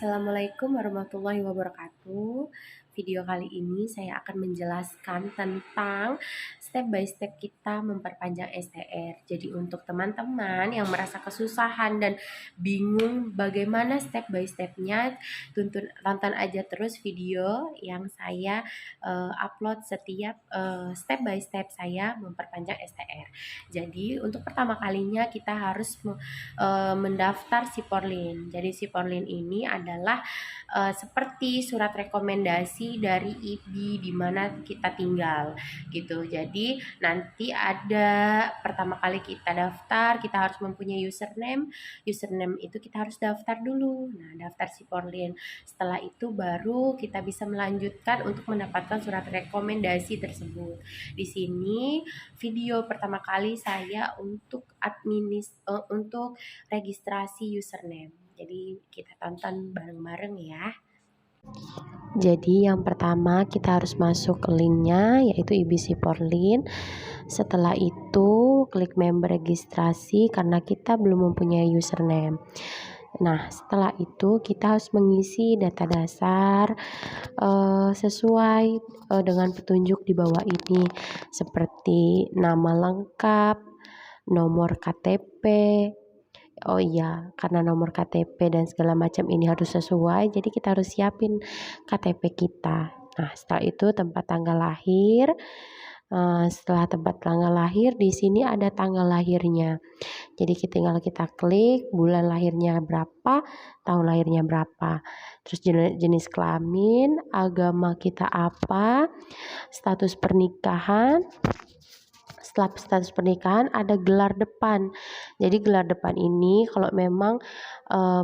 Assalamualaikum warahmatullahi wabarakatuh. Video kali ini saya akan menjelaskan tentang step by step kita memperpanjang STR. Jadi untuk teman-teman yang merasa kesusahan dan bingung bagaimana step by stepnya, tonton aja terus video yang saya upload setiap step by step saya memperpanjang STR. Jadi untuk pertama kalinya kita harus mendaftar Siporlin. Jadi Siporlin ini adalah seperti surat rekomendasi dari IBI di mana kita tinggal gitu. Jadi nanti ada pertama kali kita daftar, kita harus mempunyai username. Username itu kita harus daftar dulu. Nah, daftar Siporlin. Setelah itu baru kita bisa melanjutkan untuk mendapatkan surat rekomendasi tersebut. Di sini video pertama kali saya untuk untuk registrasi username. Jadi kita tonton bareng-bareng ya. Jadi yang pertama kita harus masuk ke linknya yaitu IBI Siporlin. Setelah itu klik member registrasi karena kita belum mempunyai username. Nah setelah itu kita harus mengisi data dasar sesuai dengan petunjuk di bawah ini seperti nama lengkap, nomor KTP. Oh iya, karena nomor KTP dan segala macam ini harus sesuai, jadi kita harus siapin KTP kita. Nah, setelah itu tempat tanggal lahir. Setelah tempat tanggal lahir, di sini ada tanggal lahirnya. Jadi tinggal kita klik bulan lahirnya berapa, tahun lahirnya berapa. Terus jenis kelamin, agama kita apa, status pernikahan. Setelah status pernikahan ada gelar depan. Jadi gelar depan ini kalau memang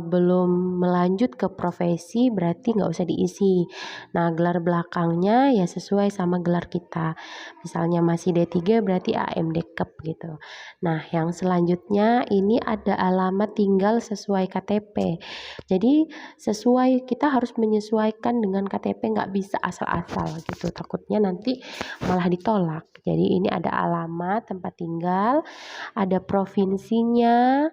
belum melanjut ke profesi berarti nggak usah diisi. Nah gelar belakangnya ya sesuai sama gelar kita. Misalnya masih D3 berarti AMDkep gitu. Nah yang selanjutnya ini ada alamat tinggal sesuai KTP. Jadi sesuai, kita harus menyesuaikan dengan KTP, nggak bisa asal-asal gitu. Takutnya nanti malah ditolak. Jadi ini ada alamat tempat tinggal, ada provinsinya,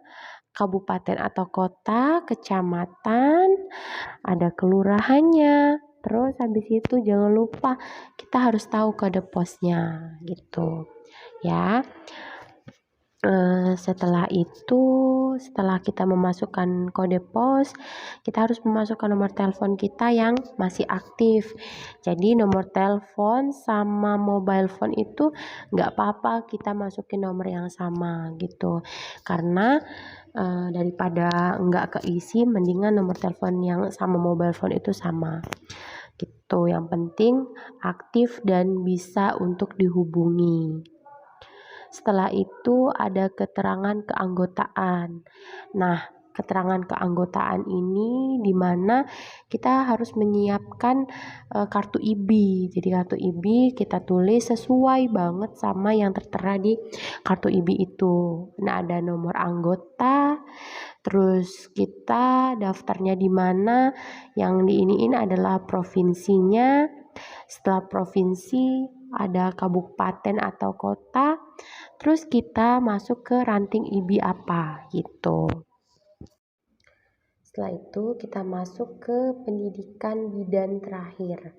kabupaten atau kota, kecamatan, ada kelurahannya. Terus habis itu jangan lupa kita harus tahu kode posnya gitu ya. Setelah itu, setelah kita memasukkan kode pos, kita harus memasukkan nomor telepon kita yang masih aktif. Jadi nomor telepon sama mobile phone itu nggak apa-apa kita masukin nomor yang sama gitu. Karena daripada nggak keisi, mendingan nomor telepon yang sama mobile phone itu sama. Gitu. Yang penting aktif dan bisa untuk dihubungi. Setelah itu ada keterangan keanggotaan. Nah, keterangan keanggotaan ini di mana kita harus menyiapkan kartu IBI. Jadi kartu IBI kita tulis sesuai banget sama yang tertera di kartu IBI itu. Nah, ada nomor anggota, terus kita daftarnya di mana, yang diiniin adalah provinsinya. Setelah provinsi ada kabupaten atau kota, terus kita masuk ke ranting IBI apa gitu. Setelah itu kita masuk ke pendidikan bidan terakhir.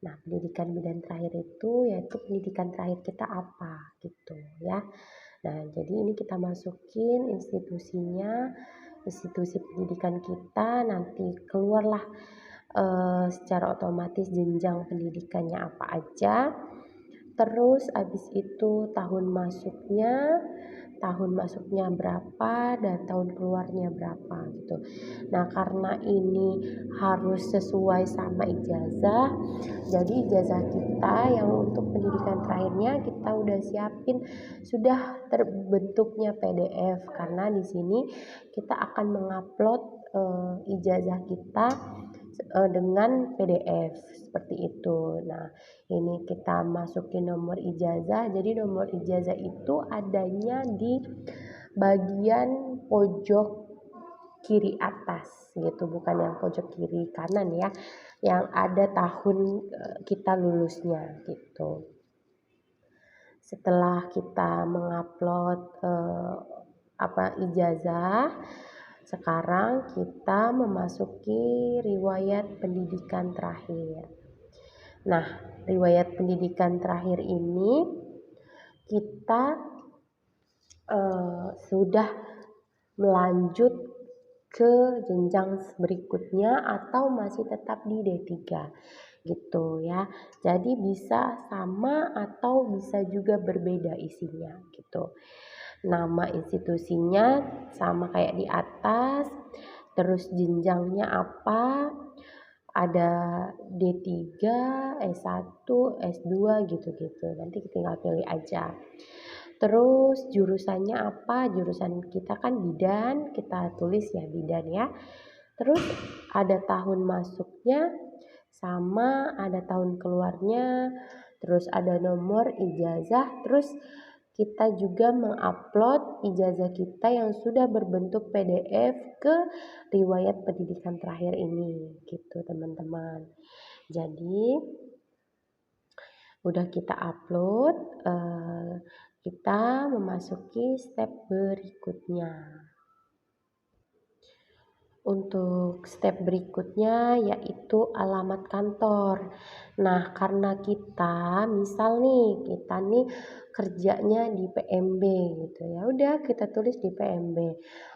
Nah, pendidikan bidan terakhir itu yaitu pendidikan terakhir kita apa gitu ya. Nah, jadi ini kita masukin institusinya, institusi pendidikan kita, nanti keluarlah secara otomatis jenjang pendidikannya apa aja. Terus habis itu tahun masuknya berapa dan tahun keluarnya berapa gitu. Nah karena ini harus sesuai sama ijazah, jadi ijazah kita yang untuk pendidikan terakhirnya kita udah siapin, sudah terbentuknya PDF karena di sini kita akan mengupload ijazah kita dengan PDF seperti itu. Nah, ini kita masukin nomor ijazah. Jadi nomor ijazah itu adanya di bagian pojok kiri atas gitu, bukan yang pojok kiri kanan ya. Yang ada tahun kita lulusnya gitu. Setelah kita mengupload ijazah, Sekarang kita memasuki riwayat pendidikan terakhir. Nah, riwayat pendidikan terakhir ini kita sudah melanjut ke jenjang berikutnya atau masih tetap di D3 gitu ya. Jadi bisa sama atau bisa juga berbeda isinya gitu. Nama institusinya sama kayak di atas, terus jenjangnya apa, ada D3, S1, S2 gitu-gitu. Nanti tinggal pilih aja. Terus jurusannya apa? Jurusan kita kan bidan, kita tulis ya bidan ya. Terus ada tahun masuknya sama ada tahun keluarnya, terus ada nomor ijazah, terus kita juga mengupload ijazah kita yang sudah berbentuk PDF ke riwayat pendidikan terakhir ini gitu teman-teman. Jadi udah kita upload, kita memasuki step berikutnya. Untuk step berikutnya yaitu alamat kantor. Nah, karena kita misal nih, kita nih kerjanya di PMB gitu ya. Udah kita tulis di PMB.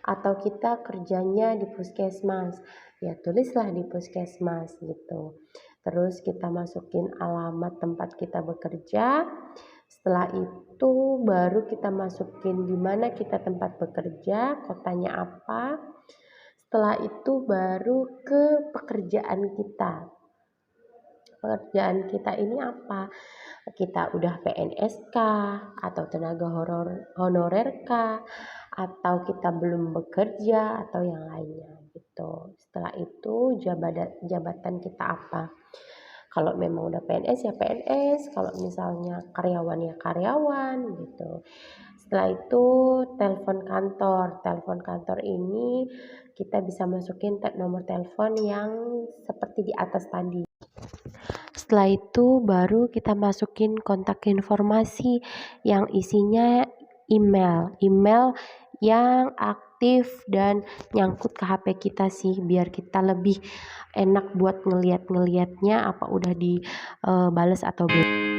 Atau kita kerjanya di puskesmas. Ya, tulislah di puskesmas gitu. Terus kita masukin alamat tempat kita bekerja. Setelah itu baru kita masukin di mana kita tempat bekerja, kotanya apa. Setelah itu baru ke pekerjaan kita. Pekerjaan kita ini apa? Kita udah PNS kah? Atau tenaga honorer kah? Atau kita belum bekerja? Atau yang lainnya gitu. Setelah itu jabatan kita apa? Kalau memang udah PNS ya PNS, kalau misalnya karyawan ya karyawan gitu. Setelah itu telepon kantor. Telepon kantor ini kita bisa masukin nomor telepon yang seperti di atas tadi. Setelah itu baru kita masukin kontak informasi yang isinya email yang aktif dan nyangkut ke HP kita sih, biar kita lebih enak buat ngeliatnya apa udah dibales atau belum.